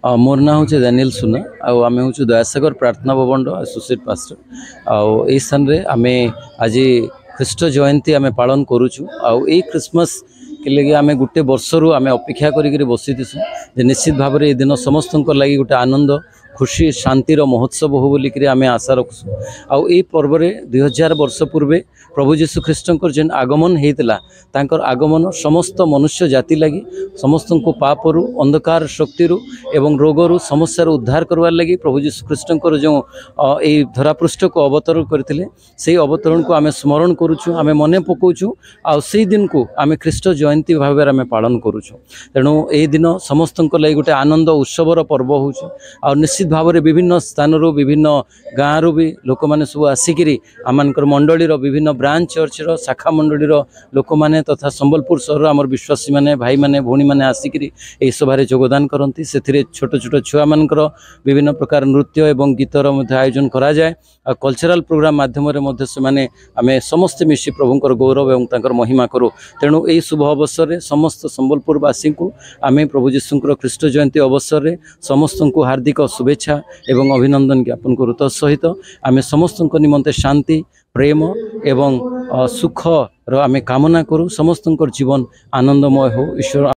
मोर ना हूँ दानियल सुना आम हूँ दयासागर प्रार्थना भवन एसोसिएट पास्टर आई स्थान रे आम आज ख्रीष्ट जयंती आम पालन करुचु आई क्रिसमस के लगे आम गोटे वर्षर आम अपेक्षा कर बसी निश्चित भाव में दिन समस्त लगी गोटे आनंद खुशी शांतिर महोत्सव हो बोलिक आम आशा रखुँ आउ यही पर्व 2000 वर्ष पूर्वे प्रभु जीशु ख्रीष्ट जेन आगमन होता तांकर आगमन समस्त मनुष्य जाति लगी समस्त को पापरु अंधकार शक्ति एवं रोगरु समस्या उद्धार करवार लगी प्रभु जीशु ख्रीष्ट जो यही धरापृष्ठ को अवतरण करते से अवतरण को आम स्मरण करुचु आम मन पकाचु आई दिन को आम ख्रीष्ट जयंती भाव में पालन करुचु तेणु यही दिन समस्त लगी गोटे आनंद उत्सवर पर्व हो निश्चित भाव में विभिन्न स्थान विभिन्न गाँव भी लोक मैंने सब आसिक आमर मंडली विभिन्न ब्रांच चर्च शाखा मंडली लोक मैंने तथा संबलपुर सहर आमर विश्वासी मैंने भाई मैंने भौणी मैंने आसिक सभारे योगदान करती से छोट छोट छुआ मान विभिन्न प्रकार नृत्य एवं गीतर आयोजन करा जाए आ कल्चरल प्रोग्राम माध्यम से आम समस्ते मिसी प्रभुंर गौरव एवं महिमा करूँ तेणु यही शुभ अवसर में समस्त संबलपुरवासी को आम प्रभु जीशुंकर ख्रीष्ट जयंती अवसर में समस्त को हार्दिक शुभेच्छा एवं अभिनंदन ज्ञापन करूँ तत्सहित आम समस्त निमंते शांति प्रेम एवं सुख आम कामना करूँ समस्त जीवन आनंदमय हो ईश्वर